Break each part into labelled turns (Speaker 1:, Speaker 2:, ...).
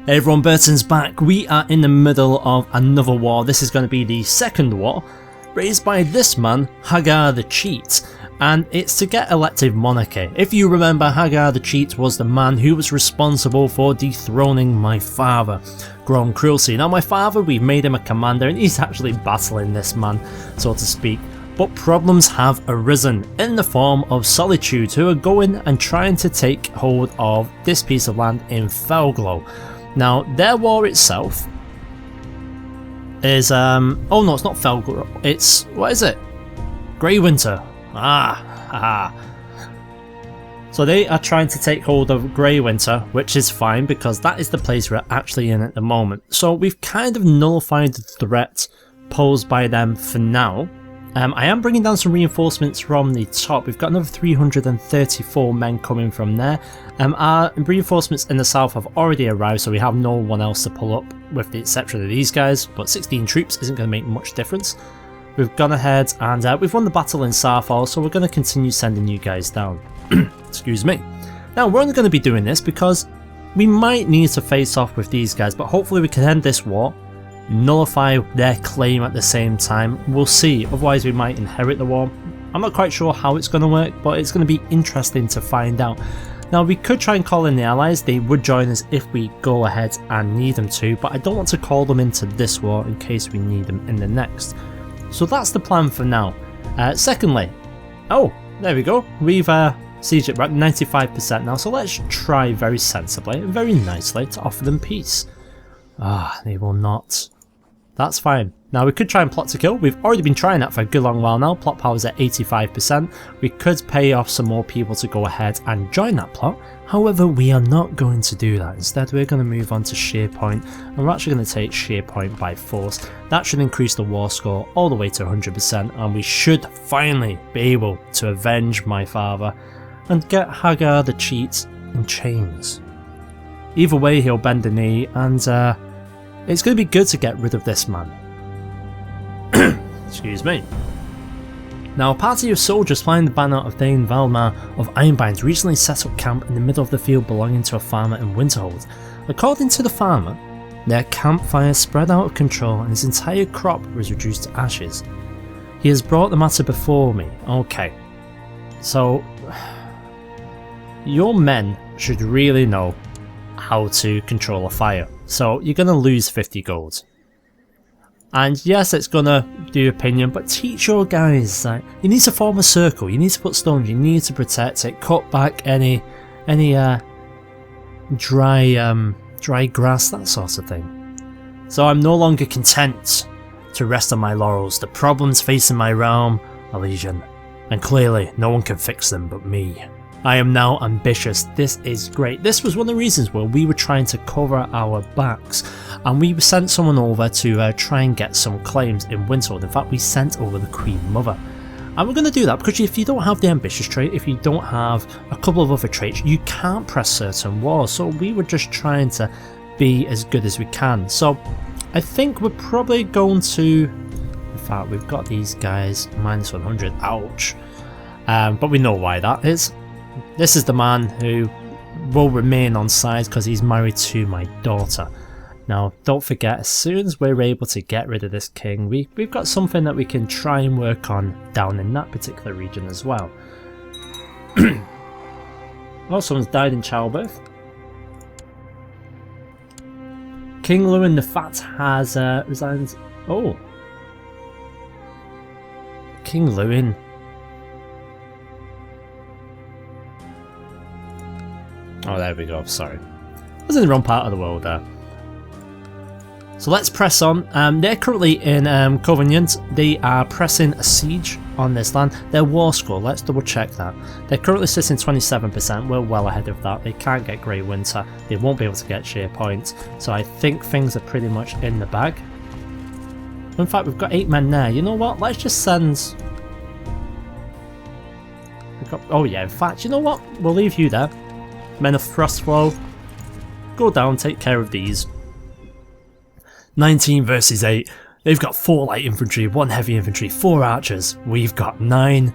Speaker 1: Hey everyone, Burton's back. We are in the middle of another war. This is going to be the second war, raised by this man, Hagar the Cheat, and it's to get elective monarchy. If you remember, Hagar the Cheat was the man who was responsible for dethroning my father, Grown Cruelty. Now my father, we've made him a commander and he's actually battling this man, so to speak. But problems have arisen in the form of Solitude, who are going and trying to take hold of this piece of land in Felglow. Now, their war itself is, oh no, it's not Felglow, it's, what is it? Grey Winter. So they are trying to take hold of Grey Winter, which is fine because that is the place we're actually in at the moment. So we've kind of nullified the threat posed by them for now. I am bringing down some reinforcements from the top. We've got another 334 men coming from there. Our reinforcements in the south have already arrived, so we have no one else to pull up with the exception of these guys, but 16 troops isn't going to make much difference. We've gone ahead and we've won the battle in Southall, so we're going to continue sending you guys down. Excuse me. Now we're only going to be doing this because we might need to face off with these guys, but hopefully we can end this war, nullify their claim at the same time. We'll see, otherwise we might inherit the war. I'm not quite sure how it's going to work, but it's going to be interesting to find out. Now we could try and call in the allies. They would join us if we go ahead and need them to, but I don't want to call them into this war in case we need them in the next. So that's the plan for now. Secondly, oh, there we go, we've sieged it right 95% now, so let's try very sensibly and very nicely to offer them peace. They will not. That's fine. Now we could try and plot to kill. We've already been trying that for a good long while now. Plot power's at 85%. We could pay off some more people to go ahead and join that plot. However, we are not going to do that. Instead, we're going to move on to Sheerpoint, and we're actually going to take Sheerpoint by force. That should increase the war score all the way to 100%, and we should finally be able to avenge my father and get Hagar the Cheat in chains. Either way, he'll bend the knee, and it's going to be good to get rid of this man. Excuse me. Now, a party of soldiers flying the banner of Thane Valmar of Ironbinds recently set up camp in the middle of the field belonging to a farmer in Winterhold. According to the farmer, their campfire spread out of control and his entire crop was reduced to ashes. He has brought the matter before me. Okay. So, your men should really know how to control a fire. So you're going to lose 50 gold. And yes, it's going to do opinion, but teach your guys that you need to form a circle, you need to put stones, you need to protect it, cut back any dry grass, that sort of thing. So I'm no longer content to rest on my laurels. The problems facing my realm are legion, and clearly no one can fix them but me. I am now ambitious. This is great. This was one of the reasons where we were trying to cover our backs, and we sent someone over to try and get some claims in Winterhold. In fact, we sent over the Queen Mother, and we're going to do that because if you don't have the ambitious trait, if you don't have a couple of other traits, you can't press certain wars. So we were just trying to be as good as we can. So I think we're probably going to, in fact, we've got these guys minus 100. Ouch. But we know why that is. This is the man who will remain on side because he's married to my daughter. Now, don't forget, as soon as we're able to get rid of this king, we've got something that we can try and work on down in that particular region as well. Oh, someone's died in childbirth. King Lewin the Fat has resigned. Oh. King Lewin. Oh, there we go, sorry. I was in the wrong part of the world there. So let's press on. They're currently in Covenant. They are pressing a siege on this land. Their war score, let's double check that. They're currently sitting 27%. We're well ahead of that. They can't get Grey Winter. They won't be able to get Sheerpoint. So I think things are pretty much in the bag. In fact, we've got 8 men there. You know what? Let's just send... Oh yeah, in fact, you know what? We'll leave you there. Men of Frostflow, go down, take care of these. 19 versus 8. They've got 4 light infantry, 1 heavy infantry, 4 archers. We've got 9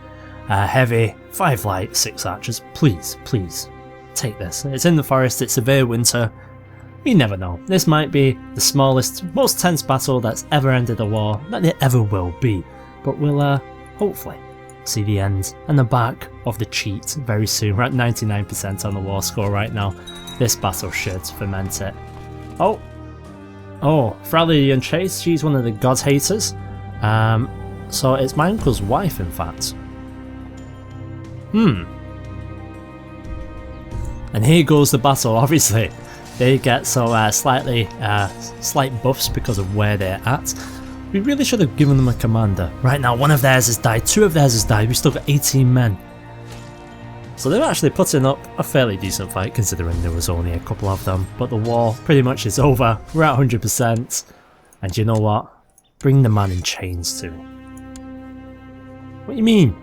Speaker 1: heavy, 5 light, 6 archers. Please, please, take this. It's in the forest, it's severe winter. We never know. This might be the smallest, most tense battle that's ever ended a war, that it ever will be. But we'll hopefully see the end and the back of the cheat very soon. We're at 99% on the war score right now. This battle should ferment it. Oh, Fraley and Chase, she's one of the god haters. So it's my uncle's wife, in fact. And here goes the battle, obviously. They get slight buffs because of where they're at. We really should have given them a commander. Right now, 1 of theirs has died, 2 of theirs has died, we've still got 18 men. So they're actually putting up a fairly decent fight considering there was only a couple of them. But the war pretty much is over, we're at 100%. And you know what? Bring the man in chains too. What do you mean?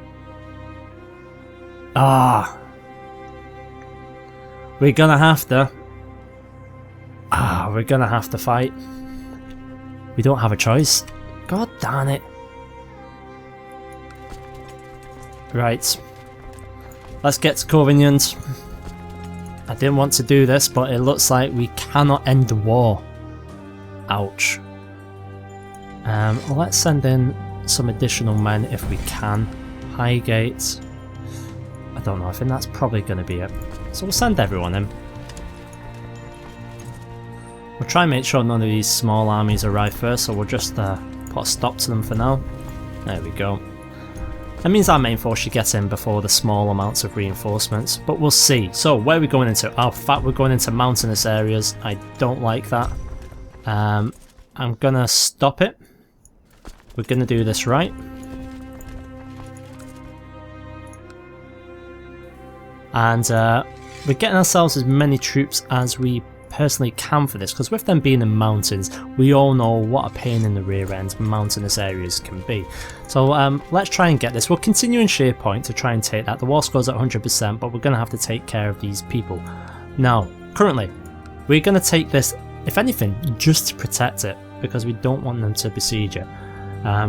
Speaker 1: We're gonna have to. We're gonna have to fight. We don't have a choice. God damn it. Right. Let's get to Corvinant. I didn't want to do this, but it looks like we cannot end the war. Ouch. Let's send in some additional men if we can. Highgate. I don't know, I think that's probably going to be it. So we'll send everyone in. We'll try and make sure none of these small armies arrive first, so we'll just put a stop to them for now. There we go. That means our main force should get in before the small amounts of reinforcements, but we'll see. So where are we going into? Oh, in fact, we're going into mountainous areas. I don't like that. I'm gonna stop it. We're gonna do this right. And we're getting ourselves as many troops as we personally can for this, because with them being in mountains, we all know what a pain in the rear end mountainous areas can be. So let's try and get this. We'll continue in SharePoint to try and take that. The war score's at 100%, but we're going to have to take care of these people. Now, currently, we're going to take this, if anything, just to protect it, because we don't want them to besiege it.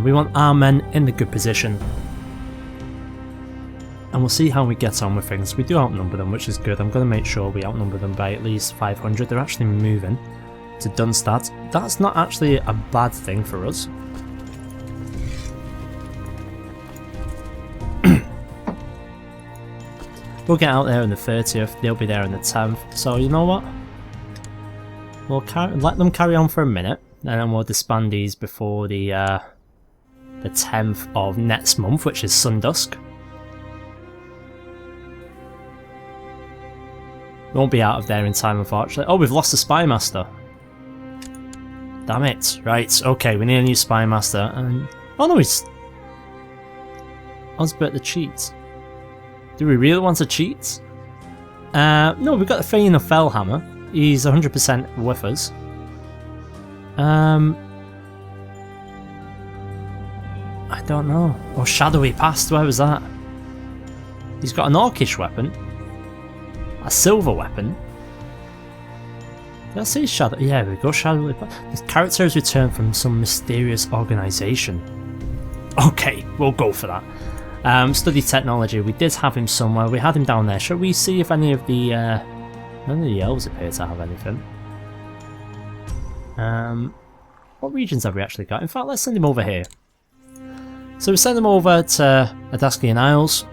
Speaker 1: We want our men in the good position. And we'll see how we get on with things. We do outnumber them, which is good. I'm going to make sure we outnumber them by at least 500. They're actually moving to Dunstad. That's not actually a bad thing for us. We'll get out there on the 30th. They'll be there on the 10th. So you know what? We'll let them carry on for a minute. And then we'll disband these before the 10th of next month, which is Sundusk. We won't be out of there in time, unfortunately. Oh, we've lost the Spy Master. Damn it. Right, okay, we need a new Spy Master. And oh no, he's Osbert the cheat. Do we really want to cheat? No, we've got the Thane of Fellhammer. He's 100% with us. I don't know. Oh, Shadowy Past, where was that? He's got an Orcish weapon. A silver weapon. Did I say Shadow? Yeah, there we go, Shadowy Past. The character has returned from some mysterious organisation. Okay, we'll go for that. Study technology. We did have him somewhere. We had him down there. Shall we see if any of the none of the elves appear to have anything? What regions have we actually got? In fact, let's send him over here. So we send him over to Adaskian Isles.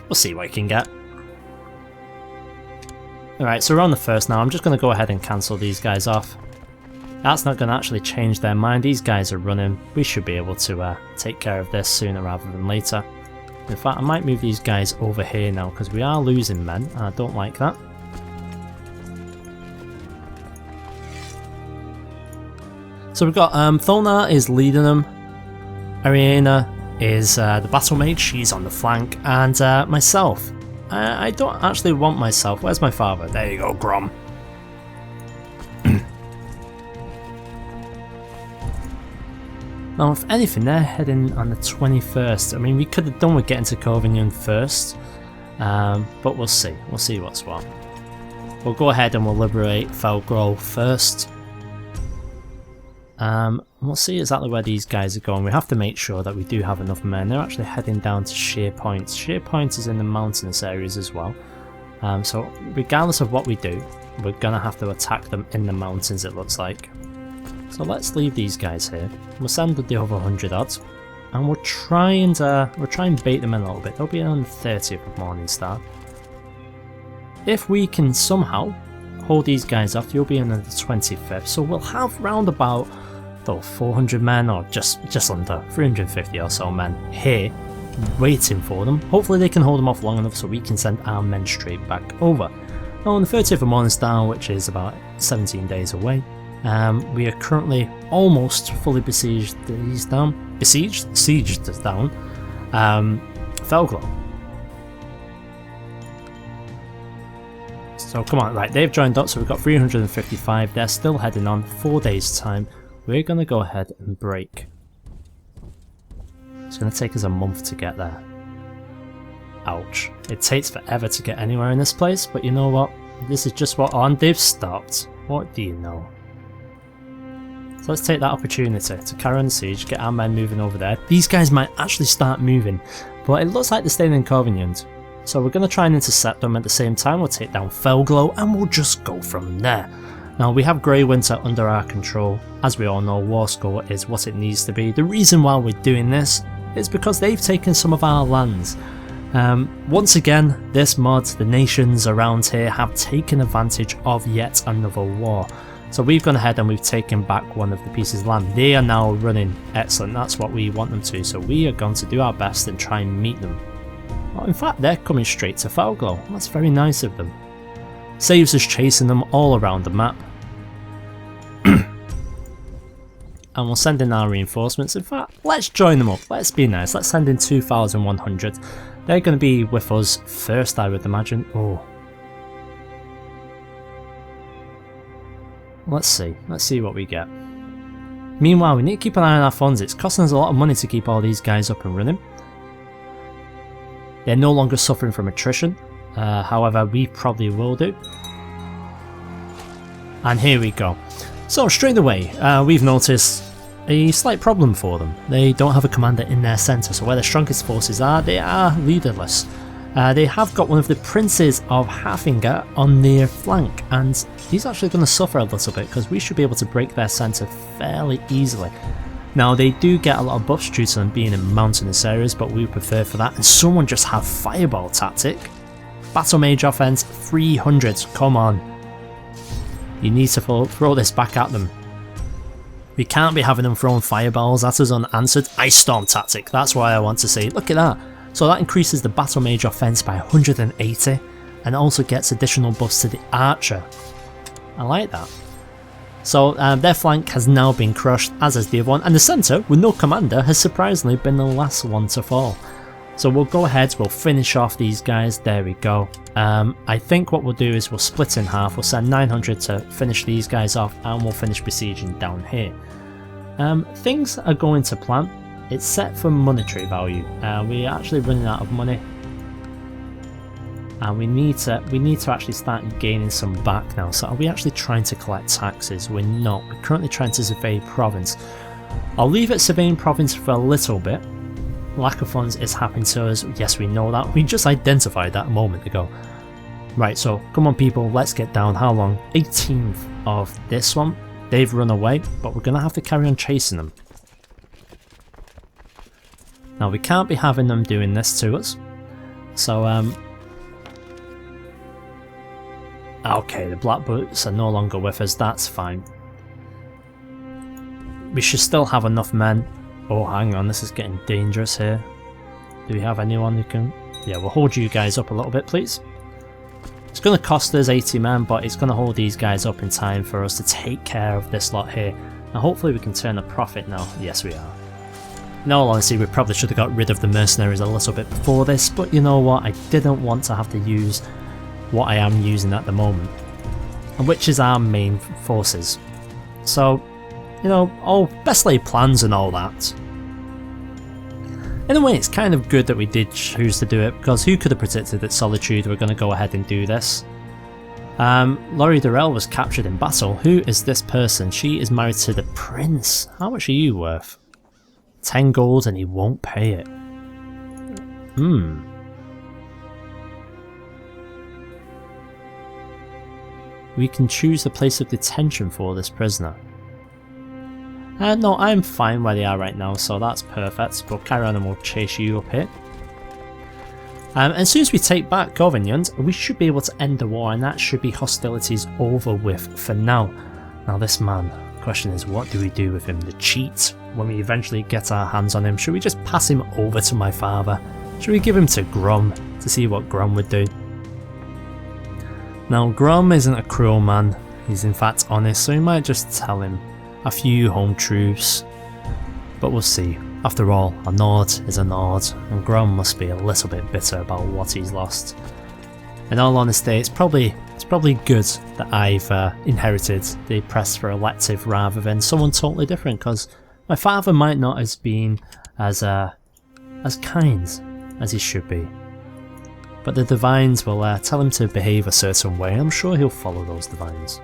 Speaker 1: We'll see what he can get. Alright, so we're on the 1st now. I'm just going to go ahead and cancel these guys off. That's not going to actually change their mind. These guys are running. We should be able to take care of this sooner rather than later. In fact, I might move these guys over here now because we are losing men and I don't like that. So we've got Thulnar is leading them. Ariana is the battle mage, she's on the flank, and myself. I don't actually want myself. Where's my father? There you go, Grom. Now, if anything, they're heading on the 21st. I mean, we could have done with getting to Corvinant first, but we'll see. We'll see what's what. We'll go ahead and we'll liberate Felgrove first. And we'll see exactly where these guys are going. We have to make sure that we do have enough men. They're actually heading down to Sheer Point. Sheer Point is in the mountainous areas as well. So regardless of what we do, we're going to have to attack them in the mountains, it looks like. So let's leave these guys here. We'll send the other 100 odds. And we'll try and bait them in a little bit. They'll be on the 30th of Morningstar. If we can somehow hold these guys off, you'll be on the 25th. So we'll have round about 400 men, or just under 350 or so men here waiting for them. Hopefully they can hold them off long enough so we can send our men straight back over. Now on the 30th of Morningstar, which is about 17 days away, we are currently almost fully besieged down. Sieged down. Felglow. So come on, right, they've joined up, so we've got 355. They're still heading on. 4 days time. We're going to go ahead and break. It's going to take us a month to get there. Ouch. It takes forever to get anywhere in this place, but you know what? This is just what on. They've stopped. What do you know? So let's take that opportunity to carry on the siege, get our men moving over there. These guys might actually start moving, but it looks like they're staying in Covenant. So we're going to try and intercept them at the same time. We'll take down Felglow and we'll just go from there. Now we have Grey Winter under our control. As we all know, war score is what it needs to be. The reason why we're doing this is because they've taken some of our lands. Once again, this mod, the nations around here have taken advantage of yet another war. So we've gone ahead and we've taken back one of the pieces of land. They are now running excellent, that's what we want them to. So we are going to do our best and try and meet them. Well, in fact, they're coming straight to Felglow. That's very nice of them. Saves us chasing them all around the map. And we'll send in our reinforcements. In fact, let's join them up. Let's be nice. Let's send in 2,100. They're going to be with us first, I would imagine. Oh. Let's see what we get. Meanwhile, we need to keep an eye on our funds. It's costing us a lot of money to keep all these guys up and running. They're no longer suffering from attrition. However, we probably will do. And here we go. So straight away, we've noticed a slight problem for them. They don't have a commander in their centre, so where their strongest forces are, they are leaderless. They have got one of the princes of Haffinger on their flank, and he's actually going to suffer a little bit because we should be able to break their centre fairly easily. Now they do get a lot of buffs due to them being in mountainous areas, but we prefer for that. And someone just have fireball tactic. Battle mage offense 300, come on. You need to throw this back at them. We can't be having them throwing fireballs at us unanswered. Ice storm tactic, that's why I want to see. Look at that. So that increases the battle mage offense by 180 and also gets additional buffs to the archer. I like that. So their flank has now been crushed, as has the other one, and the centre, with no commander, has surprisingly been the last one to fall. So we'll go ahead, we'll finish off these guys, there we go. I think what we'll do is we'll split in half, we'll send 900 to finish these guys off, and we'll finish besieging down here. Things are going to plan. It's set for monetary value. We're actually running out of money. And we need to actually start gaining some back now. So are we actually trying to collect taxes? We're not. We're currently trying to survey province. I'll leave it surveying province for a little bit. Lack of funds is happening to us. Yes, we know that. We just identified that a moment ago. Right, so come on people, let's get down. How long? 18th of this one. They've run away, but we're going to have to carry on chasing them. Now we can't be having them doing this to us. So okay, the black boots are no longer with us, that's fine. We should still have enough men. Oh, hang on, this is getting dangerous here. Do we have anyone who can... Yeah, we'll hold you guys up a little bit, please. It's going to cost us 80 men, but it's going to hold these guys up in time for us to take care of this lot here. Now, hopefully we can turn a profit now. Yes, we are. In all honesty, we probably should have got rid of the mercenaries a little bit before this, but you know what? I didn't want to have to use what I am using at the moment, which is our main forces. So, you know, all best laid plans and all that. In a way, it's kind of good that we did choose to do it, because who could have predicted that Solitude were going to go ahead and do this? Laurie Durrell was captured in battle. Who is this person? She is married to the prince. How much are you worth? 10 gold and he won't pay it. We can choose the place of detention for this prisoner. No, I'm fine where they are right now, so that's perfect. We'll carry on and we'll chase you up here. As soon as we take back Corvinland, we should be able to end the war, and that should be hostilities over with for now. Now this man, the question is, what do we do with him? The cheat, when we eventually get our hands on him, should we just pass him over to my father? Should we give him to Grom to see what Grom would do? Now Grom isn't a cruel man, he's in fact honest, so we might just tell him a few home truths, but we'll see. After all, a Nord is a Nord, and Grom must be a little bit bitter about what he's lost. In all honesty, it's probably good that I've inherited the press for elective rather than someone totally different, because my father might not have been as kind as he should be. But the divines will tell him to behave a certain way, and I'm sure he'll follow those divines.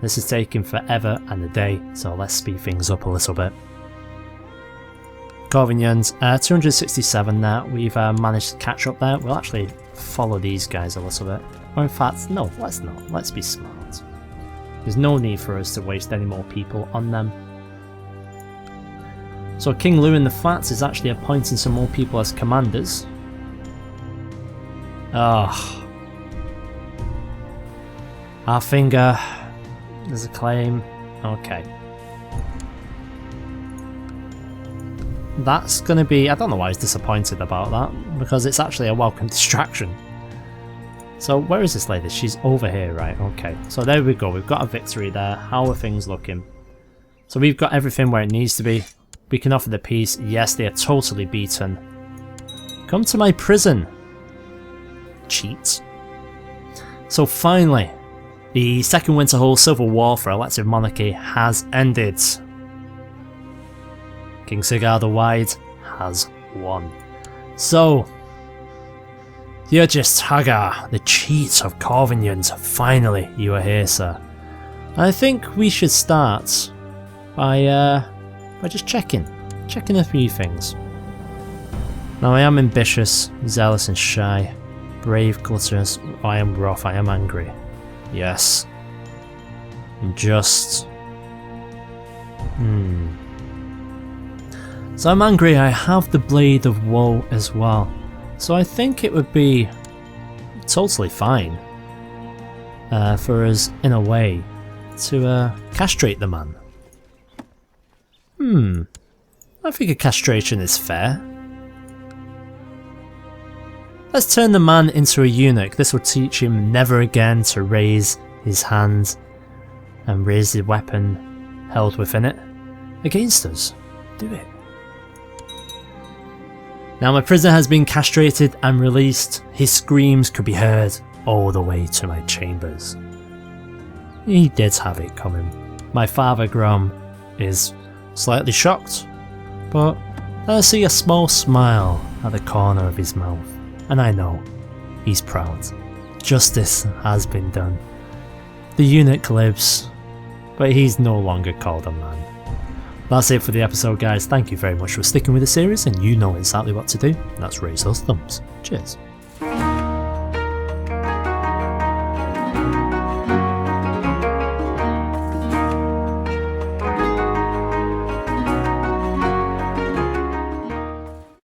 Speaker 1: This is taking forever and a day, so let's speed things up a little bit. Corvinland, 267 there, we've managed to catch up there. We'll actually follow these guys a little bit. Or in fact, no, let's not. Let's be smart. There's no need for us to waste any more people on them. So King Lewin the Fat is actually appointing some more people as commanders. Oh. Our finger. There's a claim. Okay. That's gonna be... I don't know why he's disappointed about that, because it's actually a welcome distraction. So where is this lady? She's over here, right? Okay. So there we go. We've got a victory there. How are things looking? So we've got everything where it needs to be. We can offer the peace. Yes, they are totally beaten. Come to my prison. Cheats. So finally, the Second Winterhold Civil War for elective monarchy has ended. King Sigurd the Wide has won. So, Yurgis Hagar, the cheat of Corvinland, finally you are here, sir. I think we should start by just checking a few things. Now I am ambitious, zealous and shy, brave, gluttonous, I am rough, I am angry. Yes. And just... So I'm angry, I have the Blade of Woe as well. So I think it would be totally fine for us, in a way, to castrate the man. I think a castration is fair. Let's turn the man into a eunuch. This will teach him never again to raise his hand and raise the weapon held within it against us. Do it. Now my prisoner has been castrated and released. His screams could be heard all the way to my chambers. He did have it coming. My father Grom is slightly shocked, but I see a small smile at the corner of his mouth, and I know he's proud. Justice has been done. The eunuch lives, but he's no longer called a man. That's it for the episode, guys. Thank you very much for sticking with the series, and you know exactly what to do. That's raise those thumbs. Cheers.